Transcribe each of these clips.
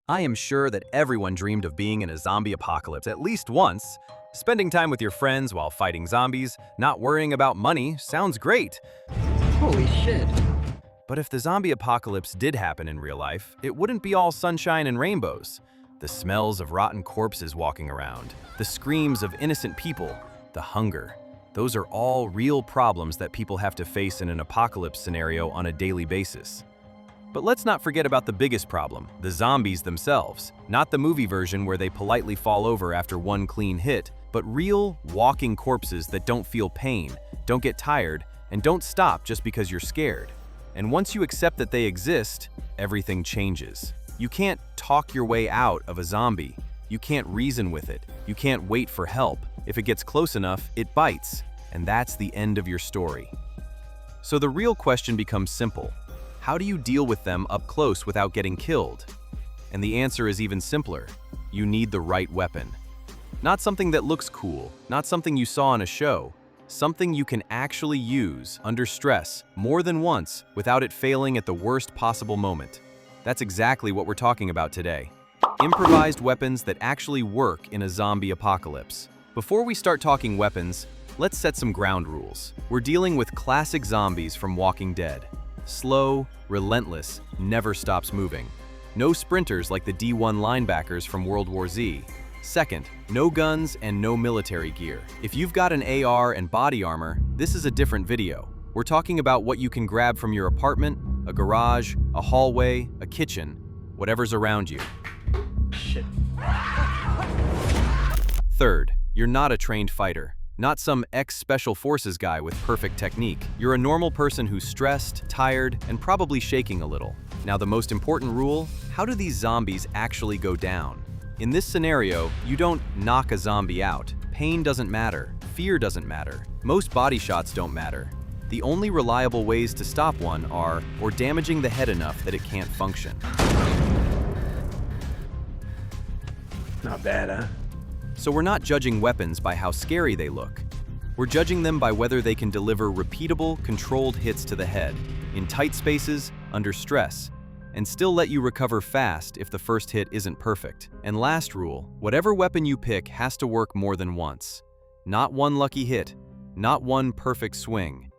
I am sure that everyone dreamed of being in a zombie apocalypse at least once. Spending time with your friends while fighting zombies, not worrying about money, sounds great. Holy shit. But if the zombie apocalypse did happen in real life, it wouldn't be all sunshine and rainbows. The smells of rotten corpses walking around, the screams of innocent people, the hunger. Those are all real problems that people have to face in an apocalypse scenario on a daily basis. But let's not forget about the biggest problem, the zombies themselves. Not the movie version where they politely fall over after one clean hit, but real, walking corpses that don't feel pain, don't get tired, and don't stop just because you're scared. And once you accept that they exist, everything changes. You can't talk your way out of a zombie. You can't reason with it. You can't wait for help. If it gets close enough, it bites. And that's the end of your story. So the real question becomes simple. How do you deal with them up close without getting killed? And the answer is even simpler. You need the right weapon. Not something that looks cool, not something you saw on a show, something you can actually use under stress more than once without it failing at the worst possible moment. That's exactly what we're talking about today. Improvised weapons that actually work in a zombie apocalypse. Before we start talking weapons, let's set some ground rules. We're dealing with classic zombies from Walking Dead. Slow, relentless, never stops moving. No sprinters like the D1 linebackers from World War Z. Second, no guns and no military gear. If you've got an AR and body armor, this is a different video. We're talking about what you can grab from your apartment, a garage, a hallway, a kitchen, whatever's around you. Shit. Third, you're not a trained fighter. Not some ex-special forces guy with perfect technique. You're a normal person who's stressed, tired, and probably shaking a little. Now the most important rule, how do these zombies actually go down? In this scenario, you don't knock a zombie out. Pain doesn't matter. Fear doesn't matter. Most body shots don't matter. The only reliable ways to stop one are, or damaging the head enough that it can't function. Not bad, huh? So we're not judging weapons by how scary they look. We're judging them by whether they can deliver repeatable, controlled hits to the head, in tight spaces, under stress, and still let you recover fast if the first hit isn't perfect. And last rule, whatever weapon you pick has to work more than once. Not one lucky hit, not one perfect swing.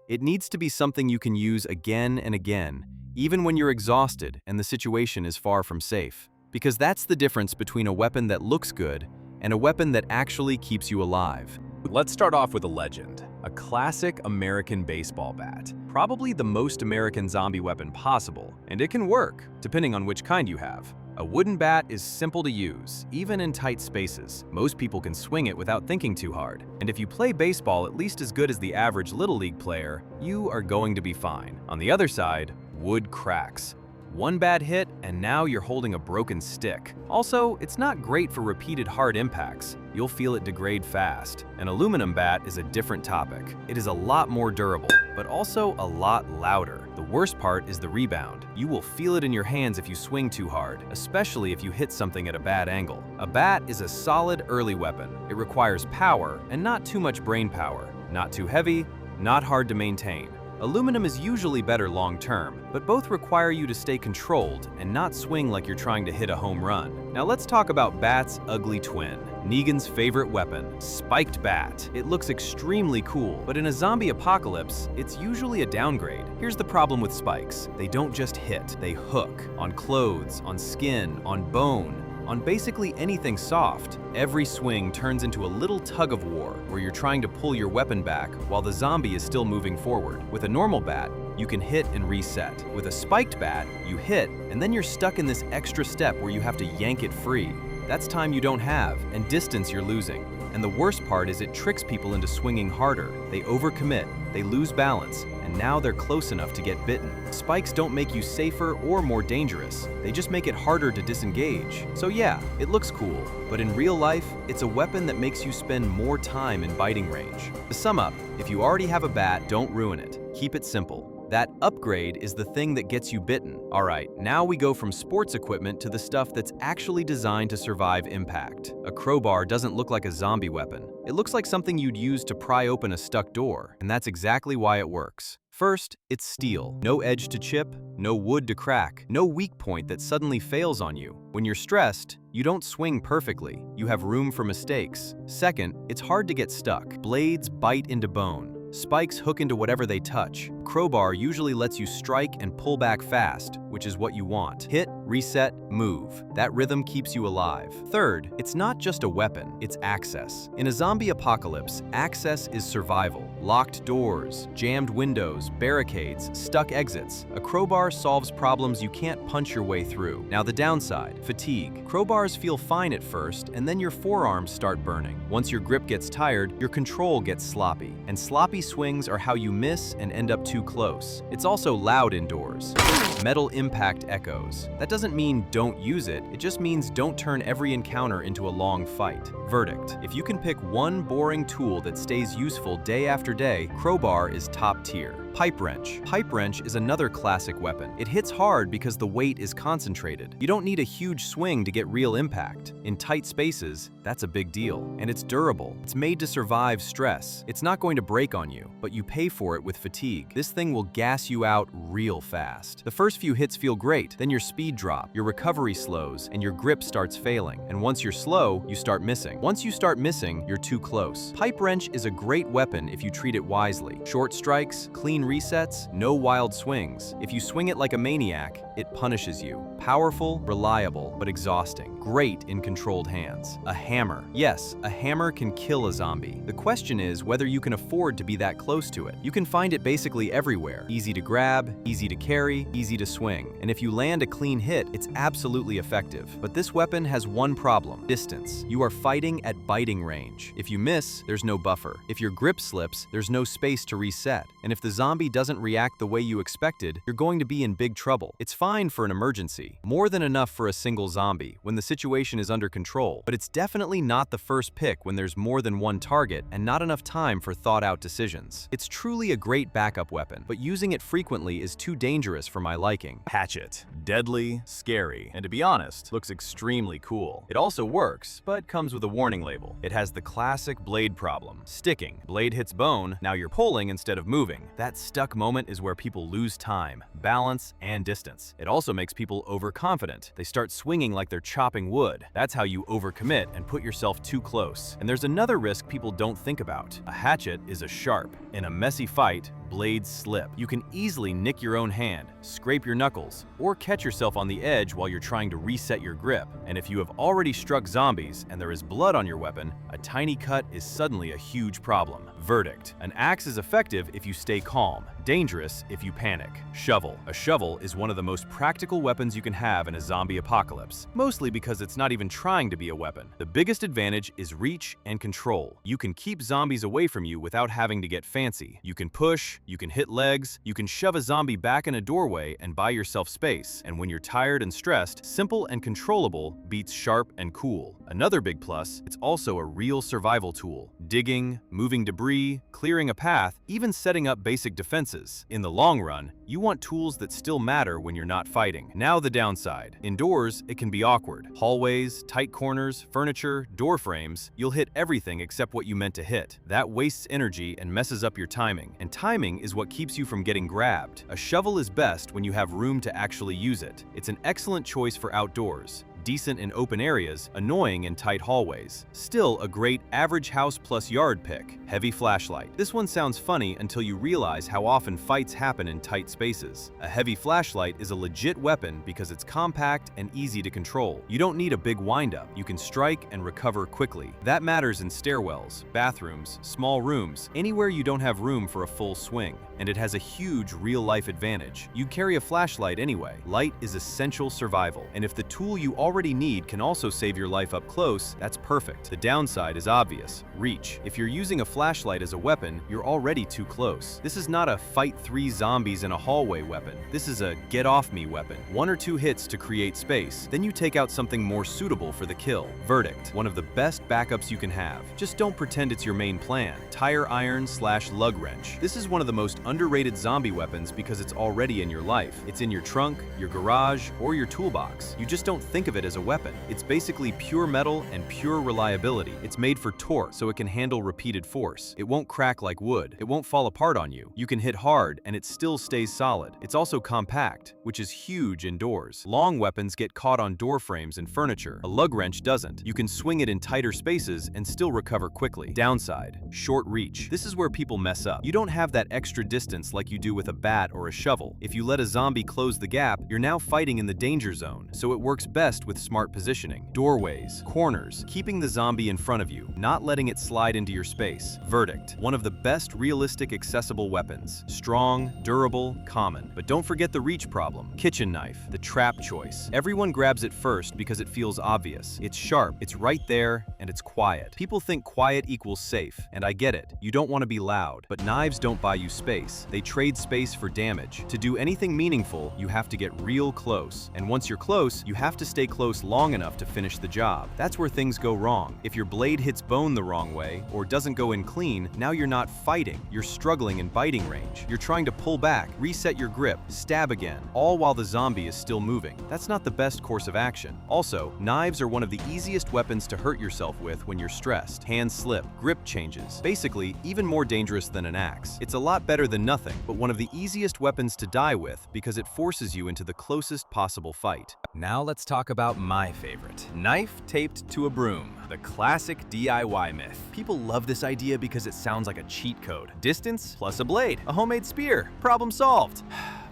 It needs to be something you can use again and again, even when you're exhausted and the situation is far from safe. Because that's the difference between a weapon that looks good and a weapon that actually keeps you alive. Let's start off with a legend, a classic American baseball bat. Probably the most American zombie weapon possible, and it can work, depending on which kind you have. A wooden bat is simple to use, even in tight spaces. Most people can swing it without thinking too hard. And if you play baseball at least as good as the average Little League player, you are going to be fine. On the other side, wood cracks. One bad hit, and now you're holding a broken stick. Also, it's not great for repeated hard impacts. You'll feel it degrade fast. An aluminum bat is a different topic. It is a lot more durable, but also a lot louder. The worst part is the rebound. You will feel it in your hands if you swing too hard, especially if you hit something at a bad angle. A bat is a solid early weapon. It requires power, and not too much brain power. Not too heavy, not hard to maintain. Aluminum is usually better long-term, but both require you to stay controlled and not swing like you're trying to hit a home run. Now let's talk about Bat's ugly twin, Negan's favorite weapon, spiked bat. It looks extremely cool, but in a zombie apocalypse, it's usually a downgrade. Here's the problem with spikes. They don't just hit, they hook. On clothes, on skin, on bone, on basically anything soft. Every swing turns into a little tug-of-war where you're trying to pull your weapon back while the zombie is still moving forward. With a normal bat, you can hit and reset. With a spiked bat, you hit, and then you're stuck in this extra step where you have to yank it free. That's time you don't have, and distance you're losing. And the worst part is it tricks people into swinging harder. They overcommit, they lose balance, and now they're close enough to get bitten. Spikes don't make you safer or more dangerous. They just make it harder to disengage. So yeah, it looks cool, but in real life, it's a weapon that makes you spend more time in biting range. To sum up, if you already have a bat, don't ruin it. Keep it simple. That upgrade is the thing that gets you bitten. All right, now we go from sports equipment to the stuff that's actually designed to survive impact. A crowbar doesn't look like a zombie weapon. It looks like something you'd use to pry open a stuck door, and that's exactly why it works. First, it's steel. No edge to chip, no wood to crack, no weak point that suddenly fails on you. When you're stressed, you don't swing perfectly. You have room for mistakes. Second, it's hard to get stuck. Blades bite into bone. Spikes hook into whatever they touch. Crowbar usually lets you strike and pull back fast, which is what you want. Hit, reset, move. That rhythm keeps you alive. Third, it's not just a weapon, it's access. In a zombie apocalypse, access is survival. Locked doors, jammed windows, barricades, stuck exits. A crowbar solves problems you can't punch your way through. Now the downside, fatigue. Crowbars feel fine at first, and then your forearms start burning. Once your grip gets tired, your control gets sloppy. And sloppy swings are how you miss and end up too close. It's also loud indoors. Metal impact echoes. That doesn't mean don't use it, it just means don't turn every encounter into a long fight. Verdict: if you can pick one boring tool that stays useful day after day, crowbar is top tier. Pipe wrench. Pipe wrench is another classic weapon. It hits hard because the weight is concentrated. You don't need a huge swing to get real impact. In tight spaces, that's a big deal. And it's durable. It's made to survive stress. It's not going to break on you, but you pay for it with fatigue. This thing will gas you out real fast. The first few hits feel great, then your speed drops, your recovery slows, and your grip starts failing. And once you're slow, you start missing. Once you start missing, you're too close. Pipe wrench is a great weapon if you treat it wisely. Short strikes, clean resets, no wild swings. If you swing it like a maniac, it punishes you. Powerful, reliable, but exhausting. Great in controlled hands. A hammer. Yes, a hammer can kill a zombie. The question is whether you can afford to be that close to it. You can find it basically everywhere. Easy to grab, easy to carry, easy to swing. And if you land a clean hit, it's absolutely effective. But this weapon has one problem: distance. You are fighting at biting range. If you miss, there's no buffer. If your grip slips, there's no space to reset. And if the zombie doesn't react the way you expected, you're going to be in big trouble. It's fine for an emergency. More than enough for a single zombie when the situation is under control. But it's definitely not the first pick when there's more than one target and not enough time for thought-out decisions. It's truly a great backup weapon, but using it frequently is too dangerous for my liking. Hatchet. Deadly, scary, and to be honest, looks extremely cool. It also works, but comes with a warning label. It has the classic blade problem: sticking. Blade hits bone, now you're pulling instead of moving. That stuck moment is where people lose time, balance, and distance. It also makes people overconfident. They start swinging like they're chopping wood. That's how you overcommit and put yourself too close. And there's another risk people don't think about. A hatchet is a sharp. In a messy fight, blades slip. You can easily nick your own hand, scrape your knuckles, or catch yourself on the edge while you're trying to reset your grip. And if you have already struck zombies and there is blood on your weapon, a tiny cut is suddenly a huge problem. Verdict: an axe is effective if you stay calm, dangerous if you panic. Shovel. A shovel is one of the most practical weapons you can have in a zombie apocalypse, mostly because it's not even trying to be a weapon. The biggest advantage is reach and control. You can keep zombies away from you without having to get fancy. You can push, you can hit legs, you can shove a zombie back in a doorway and buy yourself space. And when you're tired and stressed, simple and controllable beats sharp and cool. Another big plus, it's also a real survival tool. Digging, moving debris, clearing a path, even setting up basic defenses. In the long run, you want tools that still matter when you're not fighting. Now the downside. Indoors, it can be awkward. Hallways, tight corners, furniture, door frames, you'll hit everything except what you meant to hit. That wastes energy and messes up your timing. And timing is what keeps you from getting grabbed. A shovel is best when you have room to actually use it. It's an excellent choice for outdoors. Decent in open areas, annoying in tight hallways. Still a great average house plus yard pick. Heavy flashlight. This one sounds funny until you realize how often fights happen in tight spaces. A heavy flashlight is a legit weapon because it's compact and easy to control. You don't need a big windup. You can strike and recover quickly. That matters in stairwells, bathrooms, small rooms, anywhere you don't have room for a full swing. And it has a huge real-life advantage. You carry a flashlight anyway. Light is essential survival. And if the tool you already need can also save your life up close, that's perfect. The downside is obvious: reach. If you're using a flashlight as a weapon, you're already too close. This is not a fight 3 zombies in a hallway weapon. This is a get off me weapon. 1 or 2 hits to create space, then you take out something more suitable for the kill. Verdict: one of the best backups you can have. Just don't pretend it's your main plan. Tire iron / lug wrench. This is one of the most underrated zombie weapons because it's already in your life. It's in your trunk, your garage, or your toolbox. You just don't think of it it as a weapon. It's basically pure metal and pure reliability. It's made for torque, so it can handle repeated force. It won't crack like wood. It won't fall apart on you. You can hit hard, and it still stays solid. It's also compact, which is huge indoors. Long weapons get caught on door frames and furniture. A lug wrench doesn't. You can swing it in tighter spaces and still recover quickly. Downside: short reach. This is where people mess up. You don't have that extra distance like you do with a bat or a shovel. If you let a zombie close the gap, you're now fighting in the danger zone, so it works best with smart positioning. Doorways, corners, keeping the zombie in front of you, not letting it slide into your space. Verdict: one of the best realistic accessible weapons. Strong, durable, common. But don't forget the reach problem. Kitchen knife, the trap choice. Everyone grabs it first because it feels obvious. It's sharp, it's right there, and it's quiet. People think quiet equals safe, and I get it. You don't want to be loud. But knives don't buy you space. They trade space for damage. To do anything meaningful, you have to get real close. And once you're close, you have to stay close long enough to finish the job. That's where things go wrong. If your blade hits bone the wrong way, or doesn't go in clean, now you're not fighting. You're struggling in biting range. You're trying to pull back, reset your grip, stab again, all while the zombie is still moving. That's not the best course of action. Also, knives are one of the easiest weapons to hurt yourself with when you're stressed. Hands slip, grip changes. Basically, even more dangerous than an axe. It's a lot better than nothing, but one of the easiest weapons to die with because it forces you into the closest possible fight. Now let's talk about my favorite. Knife taped to a broom. The classic DIY myth. People love this idea because it sounds like a cheat code. Distance plus a blade, a homemade spear, problem solved.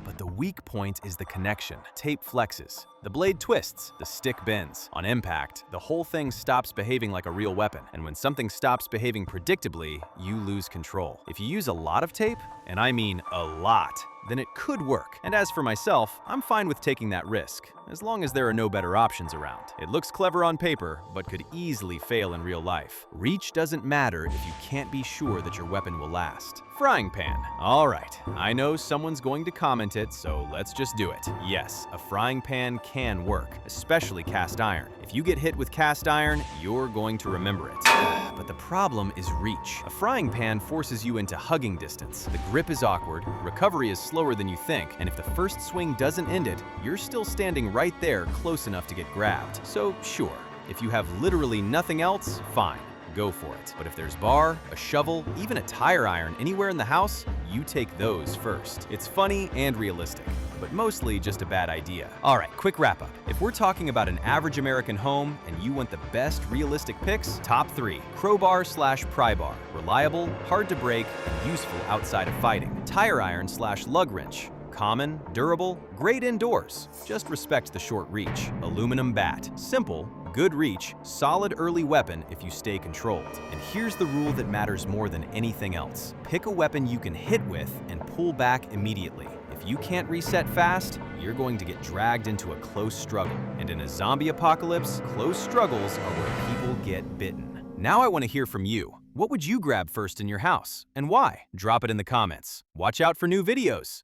But the weak point is the connection. Tape flexes. The blade twists, the stick bends. On impact, the whole thing stops behaving like a real weapon. And when something stops behaving predictably, you lose control. If you use a lot of tape, and I mean a lot, then it could work. And as for myself, I'm fine with taking that risk, as long as there are no better options around. It looks clever on paper, but could easily fail in real life. Reach doesn't matter if you can't be sure that your weapon will last. Frying pan. All right, I know someone's going to comment it, so let's just do it. Yes, a frying pan can work, especially cast iron. If you get hit with cast iron, you're going to remember it. But the problem is reach. A frying pan forces you into hugging distance. The grip is awkward, recovery is slower than you think, and if the first swing doesn't end it, you're still standing right there close enough to get grabbed. So sure, if you have literally nothing else, fine. Go for it. But if there's bar, a shovel, even a tire iron anywhere in the house, you take those first. It's funny and realistic, but mostly just a bad idea. All right, quick wrap up. If we're talking about an average American home and you want the best realistic picks, top 3. Crowbar/pry bar. Reliable, hard to break, and useful outside of fighting. Tire iron/lug wrench. Common, durable, great indoors. Just respect the short reach. Aluminum bat. Simple, good reach, solid early weapon if you stay controlled. And here's the rule that matters more than anything else. Pick a weapon you can hit with and pull back immediately. If you can't reset fast, you're going to get dragged into a close struggle. And in a zombie apocalypse, close struggles are where people get bitten. Now I want to hear from you. What would you grab first in your house, and why? Drop it in the comments. Watch out for new videos.